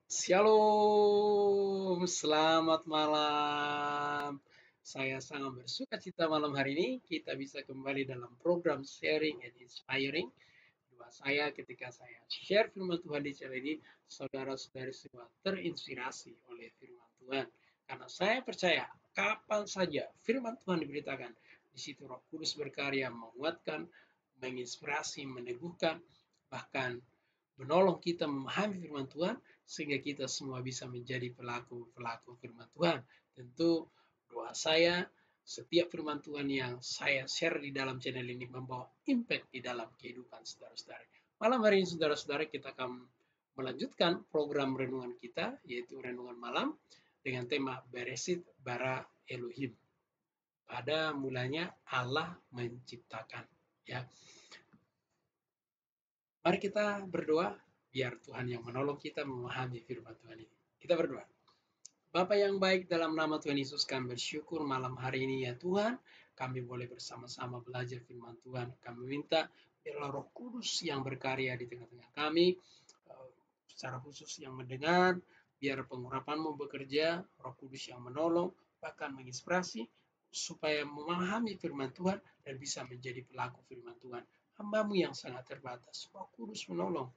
Shalom, selamat malam. Saya sangat bersuka cita malam hari ini kita bisa kembali dalam program Sharing and Inspiring. Doa saya ketika saya share firman Tuhan di channel ini, saudara-saudari semua terinspirasi oleh firman Tuhan. Karena saya percaya kapan saja firman Tuhan diberitakan, di situ Roh Kudus berkarya menguatkan, menginspirasi, meneguhkan, bahkan menolong kita memahami firman Tuhan sehingga kita semua bisa menjadi pelaku-pelaku firman Tuhan. Tentu doa saya setiap firman Tuhan yang saya share di dalam channel ini membawa impact di dalam kehidupan saudara-saudara. Malam hari ini saudara-saudara kita akan melanjutkan program renungan kita yaitu renungan malam dengan tema Beresit bara Elohim. Pada mulanya Allah menciptakan, ya. Mari kita berdoa biar Tuhan yang menolong kita memahami firman Tuhan ini. Kita berdoa. Bapa yang baik, dalam nama Tuhan Yesus kami bersyukur malam hari ini ya Tuhan, kami boleh bersama-sama belajar firman Tuhan. Kami minta biarlah Roh Kudus yang berkarya di tengah-tengah kami, secara khusus yang mendengar, biar pengurapan-Mu bekerja, Roh Kudus yang menolong, bahkan menginspirasi, supaya memahami firman Tuhan dan bisa menjadi pelaku firman Tuhan. Hamba-Mu yang sangat terbatas, Roh Kudus menolong.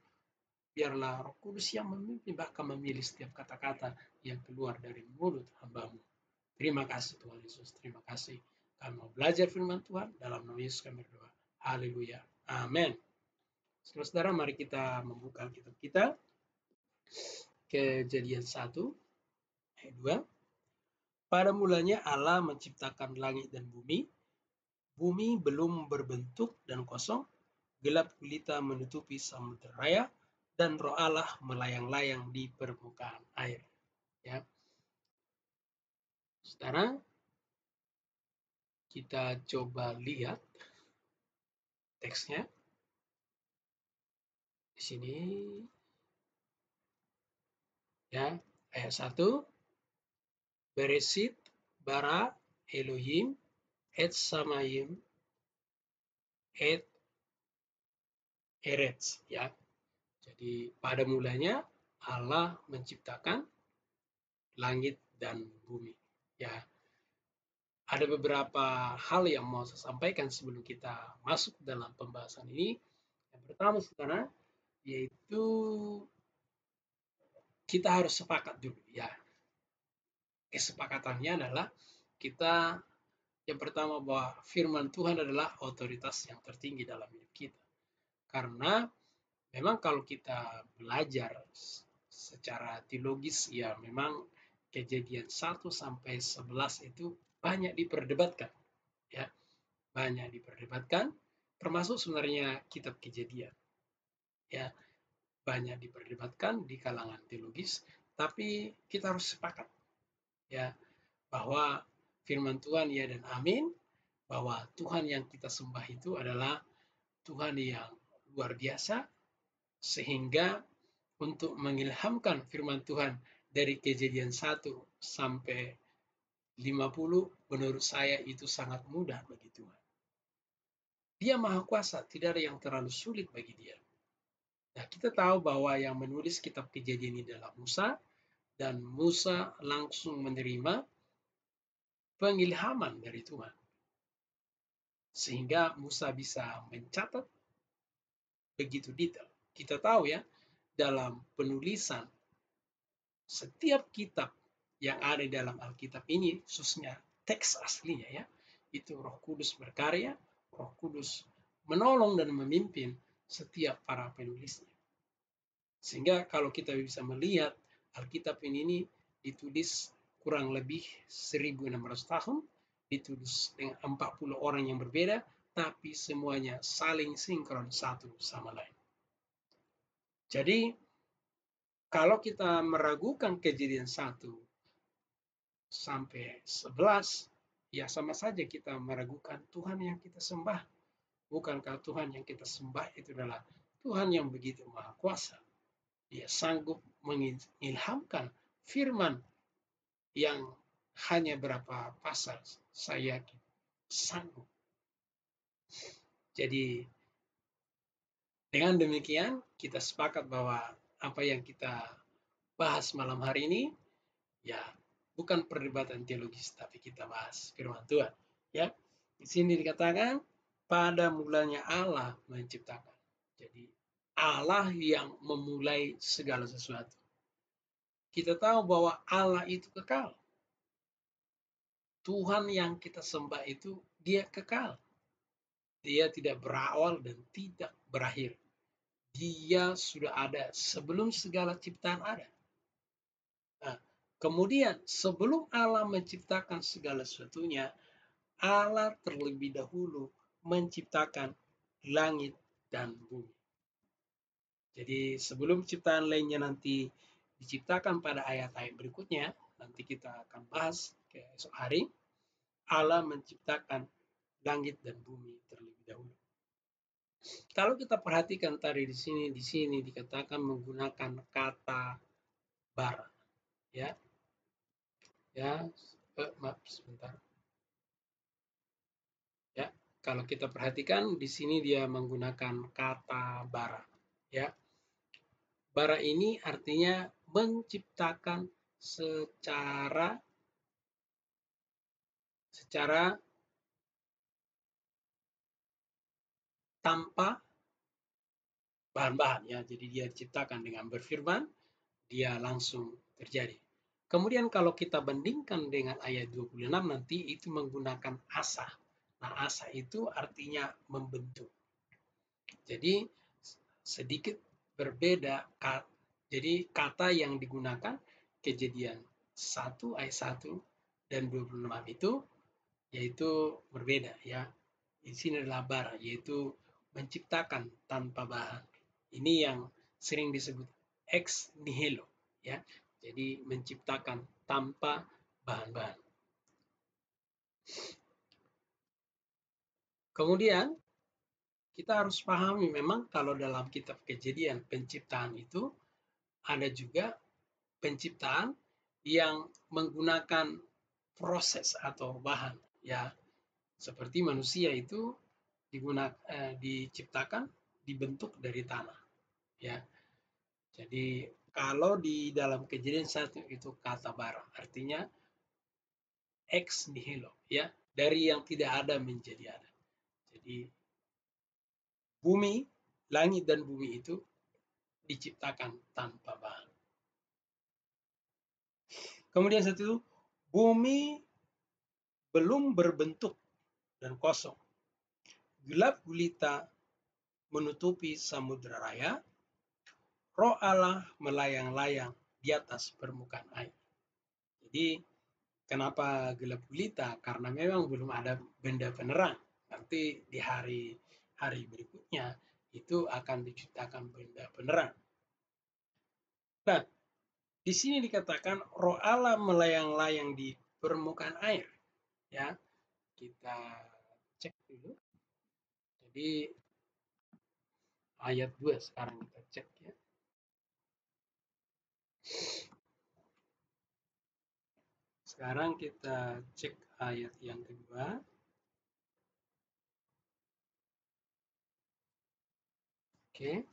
Biarlah Roh Kudus yang memimpin, bahkan memilih setiap kata-kata yang keluar dari mulut hamba-Mu. Terima kasih Tuhan Yesus, terima kasih. Kami mau belajar firman Tuhan, dalam nama Yesus kami berdoa. Haleluya. Amin. Saudara-saudara, mari kita membuka kitab kita. Kejadian 1, ayat 2. Pada mulanya Allah menciptakan langit dan bumi. Bumi belum berbentuk dan kosong. Gelap gulita menutupi samudera raya. Dan Roh Allah melayang-layang di permukaan air. Ya, sekarang kita coba lihat teksnya di sini, ya. Ayat 1, Beresit bara Elohim et samayim et eretz, ya. Jadi pada mulanya Allah menciptakan langit dan bumi, ya. Ada beberapa hal yang mau saya sampaikan sebelum kita masuk dalam pembahasan ini. Yang pertama, saudara, yaitu kita harus sepakat dulu, ya. Kesepakatannya adalah kita yang pertama bahwa firman Tuhan adalah otoritas yang tertinggi dalam hidup kita. Karena memang kalau kita belajar secara teologis, ya memang Kejadian 1 sampai 11 itu banyak diperdebatkan, ya. Banyak diperdebatkan, termasuk sebenarnya kitab Kejadian, ya. Banyak diperdebatkan di kalangan teologis, tapi kita harus sepakat, ya, bahwa firman Tuhan ya dan amin, bahwa Tuhan yang kita sembah itu adalah Tuhan yang luar biasa, sehingga untuk mengilhamkan firman Tuhan dari Kejadian 1 sampai 50, menurut saya itu sangat mudah bagi Tuhan. Dia maha kuasa, tidak ada yang terlalu sulit bagi dia. Nah, kita tahu bahwa yang menulis kitab Kejadian ini adalah Musa, dan Musa langsung menerima pengilhaman dari Tuhan. Sehingga Musa bisa mencatat begitu detail. Kita tahu ya, dalam penulisan setiap kitab yang ada dalam Alkitab ini, khususnya teks aslinya ya, itu Roh Kudus berkarya, Roh Kudus menolong dan memimpin setiap para penulisnya. Sehingga kalau kita bisa melihat Alkitab ini ditulis kurang lebih 1600 tahun, ditulis dengan 40 orang yang berbeda, tapi semuanya saling sinkron satu sama lain. Jadi kalau kita meragukan Kejadian 1 sampai 11, ya sama saja kita meragukan Tuhan yang kita sembah. Bukankah Tuhan yang kita sembah itu adalah Tuhan yang begitu maha kuasa. Dia sanggup mengilhamkan firman yang hanya berapa pasal, saya yakin sanggup. Jadi dengan demikian kita sepakat bahwa apa yang kita bahas malam hari ini ya bukan perdebatan teologis, tapi kita bahas firman Tuhan. Ya, di sini dikatakan pada mulanya Allah menciptakan. Jadi Allah yang memulai segala sesuatu. Kita tahu bahwa Allah itu kekal. Tuhan yang kita sembah itu dia kekal. Dia tidak berawal dan tidak berakhir. Dia sudah ada sebelum segala ciptaan ada. Nah, kemudian sebelum Allah menciptakan segala sesuatunya, Allah terlebih dahulu menciptakan langit dan bumi. Jadi sebelum ciptaan lainnya nanti diciptakan pada ayat-ayat berikutnya, nanti kita akan bahas ke esok hari, Allah menciptakan langit dan bumi terlebih dahulu. Kalau kita perhatikan tadi di sini dikatakan menggunakan kata bara, ya, maaf sebentar, ya. Kalau kita perhatikan di sini dia menggunakan kata bara, ya. Bara ini artinya menciptakan secara tanpa bahan-bahan, ya. Jadi dia diciptakan dengan berfirman, dia langsung terjadi. Kemudian kalau kita bandingkan dengan ayat 26 nanti itu menggunakan asa. Nah, asa itu artinya membentuk. Jadi sedikit berbeda. Jadi kata yang digunakan Kejadian 1 ayat 1 dan 26 itu yaitu berbeda, ya. Di sini adalah bara, yaitu menciptakan tanpa bahan. Ini yang sering disebut ex nihilo, ya. Jadi menciptakan tanpa bahan-bahan. Kemudian kita harus pahami memang kalau dalam kitab Kejadian penciptaan itu ada juga penciptaan yang menggunakan proses atau bahan, ya. Seperti manusia itu diciptakan dibentuk dari tanah, ya. Jadi kalau di dalam Kejadian 1 itu kata bara, artinya ex nihilo, ya, dari yang tidak ada menjadi ada. Jadi bumi, langit dan bumi itu diciptakan tanpa bahan. Kemudian satu, bumi belum berbentuk dan kosong. Gelap gulita menutupi samudra raya, roh Allah melayang-layang di atas permukaan air. Jadi kenapa gelap gulita? Karena memang belum ada benda penerang. Nanti di hari berikutnya itu akan diciptakan benda penerang. Nah, di sini dikatakan roh Allah melayang-layang di permukaan air. Ya, kita cek dulu. Jadi ayat 2 sekarang kita cek, ya. Sekarang kita cek ayat yang kedua. Oke.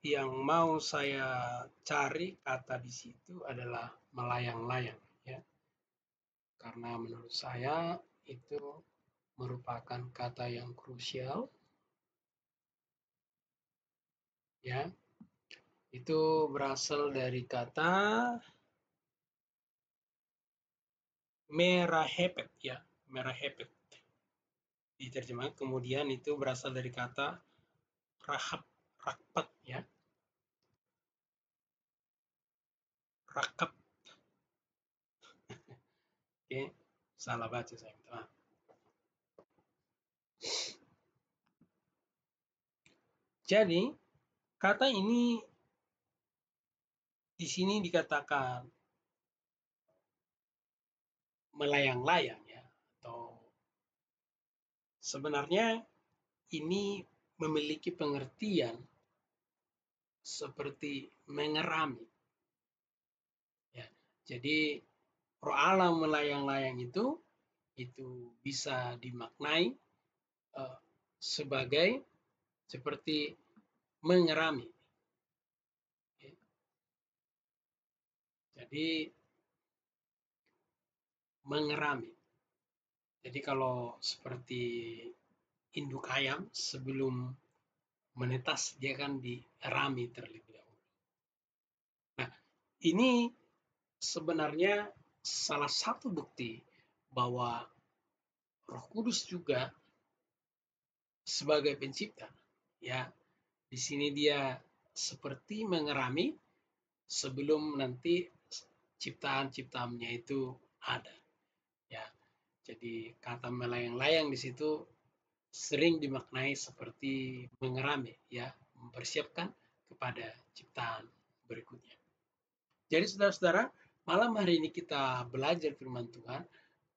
Yang mau saya cari kata di situ adalah melayang-layang, ya. Karena menurut saya itu merupakan kata yang krusial, ya. Itu berasal dari kata merahepet, ya, merahepet. Diterjemahkan kemudian itu berasal dari kata rahab, rakpat, ya. Rakap. Oke, salah baca saya minta maaf. Jadi kata ini di sini dikatakan melayang-layang, ya, atau sebenarnya ini memiliki pengertian seperti mengerami, ya. Jadi roh Allah melayang-layang itu bisa dimaknai sebagai seperti mengerami. Jadi mengerami. Jadi kalau seperti induk ayam sebelum menetas dia kan dirami terlebih dahulu. Nah, ini sebenarnya salah satu bukti bahwa Roh Kudus juga sebagai pencipta. Ya, di sini dia seperti mengerami sebelum nanti ciptaan-ciptaannya itu ada. Ya, jadi kata melayang-layang di situ sering dimaknai seperti mengerami, ya, mempersiapkan kepada ciptaan berikutnya. Jadi saudara-saudara, malam hari ini kita belajar firman Tuhan,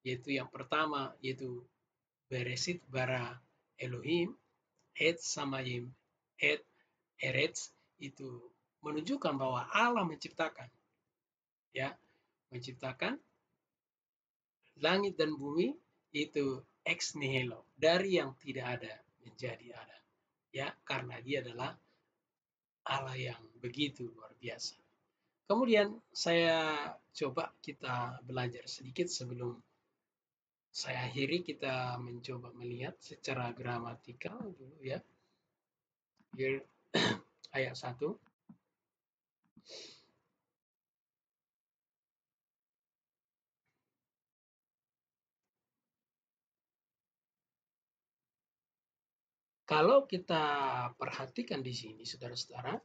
yaitu yang pertama, yaitu Beresit bara Elohim, et samayim, et eretz, itu menunjukkan bahwa Allah menciptakan, ya, menciptakan langit dan bumi itu ex nihilo, dari yang tidak ada menjadi ada. Ya, karena dia adalah Allah yang begitu luar biasa. Kemudian saya coba kita belajar sedikit sebelum saya akhiri, kita mencoba melihat secara gramatikal dulu ya. Here, ayat 1. Kalau kita perhatikan di sini saudara-saudara,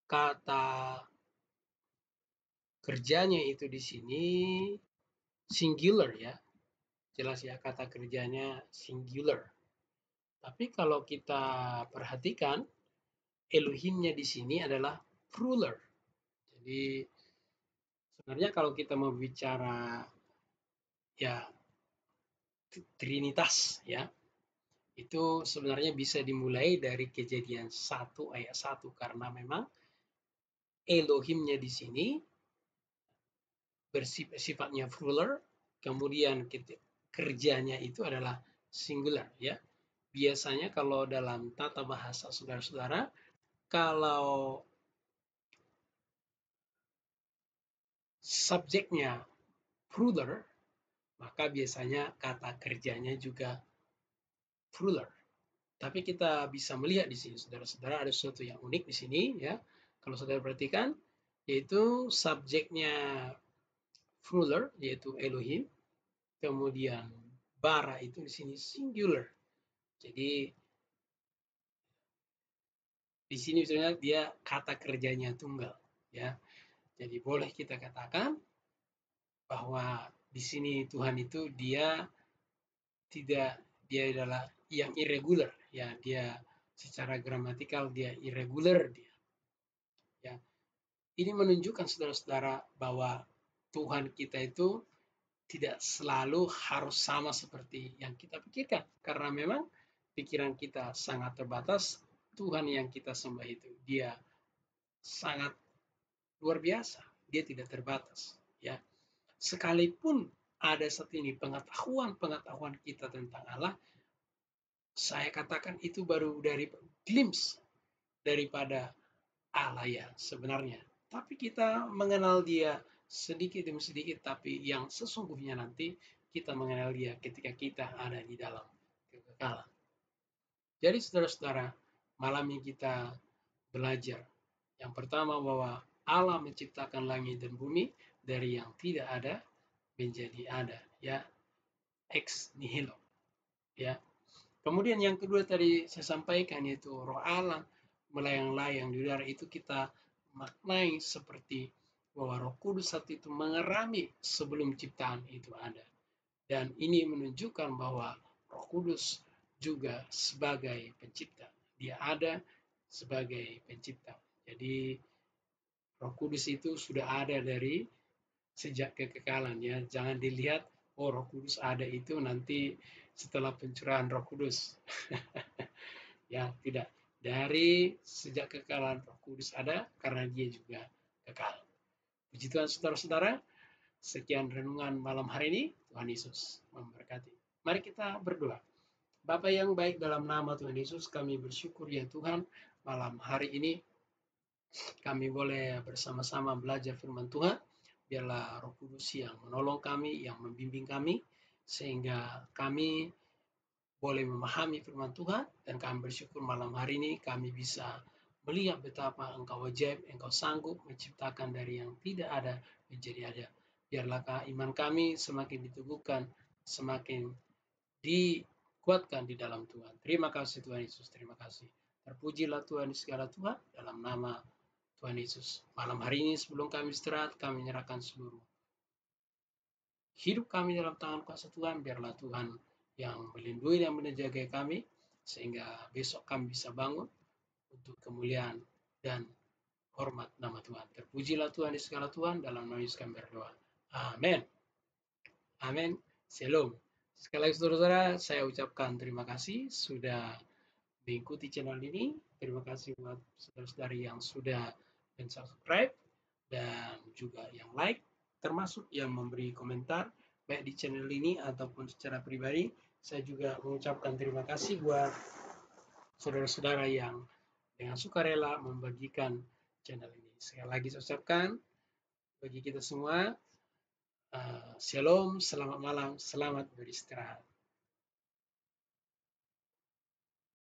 kata kerjanya itu di sini singular ya. Jelas ya, kata kerjanya singular. Tapi kalau kita perhatikan, Elohimnya di sini adalah plural. Jadi sebenarnya kalau kita mau bicara ya Trinitas ya, itu sebenarnya bisa dimulai dari Kejadian 1 ayat 1 karena memang Elohimnya di sini bersifatnya plural, kemudian kerjanya itu adalah singular ya. Biasanya kalau dalam tata bahasa saudara-saudara, kalau subjeknya plural, maka biasanya kata kerjanya juga plural. Tapi kita bisa melihat di sini, saudara-saudara, ada sesuatu yang unik di sini ya. Kalau saudara perhatikan, yaitu subjeknya plural, yaitu Elohim, kemudian bara itu di sini singular. Jadi di sini sebenarnya dia kata kerjanya tunggal ya. Jadi boleh kita katakan bahwa di sini Tuhan itu dia adalah yang irregular ya, dia secara gramatikal dia irregular dia. Ya. Ini menunjukkan saudara-saudara bahwa Tuhan kita itu tidak selalu harus sama seperti yang kita pikirkan. Karena memang pikiran kita sangat terbatas, Tuhan yang kita sembah itu dia sangat luar biasa, dia tidak terbatas. Ya, sekalipun ada saat ini pengetahuan kita tentang Allah, saya katakan itu baru dari glimpse daripada Allah ya sebenarnya. Tapi kita mengenal dia sedikit demi sedikit, tapi yang sesungguhnya nanti kita mengenal dia ketika kita ada di dalam kekekalan. Jadi saudara-saudara, malam ini kita belajar yang pertama bahwa Allah menciptakan langit dan bumi dari yang tidak ada menjadi ada, ya, ex nihilo, ya. Kemudian yang kedua tadi saya sampaikan yaitu Roh Allah melayang-layang di udara, itu kita maknai seperti bahwa Roh Kudus saat itu mengerami sebelum ciptaan itu ada. Dan ini menunjukkan bahwa Roh Kudus juga sebagai pencipta. Dia ada sebagai pencipta. Jadi Roh Kudus itu sudah ada dari sejak kekekalan ya. Jangan dilihat oh Roh Kudus ada itu nanti setelah pencurahan Roh Kudus. Ya, tidak. Dari sejak kekekalan Roh Kudus ada karena dia juga kekal. Puji Tuhan saudara-saudara, sekian renungan malam hari ini. Tuhan Yesus memberkati. Mari kita berdoa. Bapa yang baik, dalam nama Tuhan Yesus kami bersyukur ya Tuhan, malam hari ini kami boleh bersama-sama belajar firman Tuhan. Biarlah Roh Kudus yang menolong kami, yang membimbing kami, sehingga kami boleh memahami firman Tuhan, dan kami bersyukur malam hari ini kami bisa melihat betapa Engkau ajaib, Engkau sanggup menciptakan dari yang tidak ada menjadi ada. Biarlah iman kami semakin diteguhkan, semakin dikuatkan di dalam Tuhan. Terima kasih Tuhan Yesus, terima kasih. Terpujilah Tuhan di segala Tuhan, dalam nama Tuhan Yesus. Malam hari ini sebelum kami istirahat, kami menyerahkan seluruh hidup kami dalam tangan kuasa Tuhan. Biarlah Tuhan yang melindungi dan menjaga kami, sehingga besok kami bisa bangun untuk kemuliaan dan hormat nama Tuhan. Terpujilah Tuhan di segala Tuhan, dalam nama Yesus kami berdoa. Amin. Amin. Shalom. Sekali lagi saudara-saudara, saya ucapkan terima kasih sudah mengikuti channel ini. Terima kasih buat saudara-saudari yang sudah subscribe dan juga yang like, termasuk yang memberi komentar baik di channel ini ataupun secara pribadi. Saya juga mengucapkan terima kasih buat saudara-saudara yang dengan sukarela membagikan channel ini. Sekali lagi saya ucapkan bagi kita semua, shalom, selamat malam, selamat beristirahat.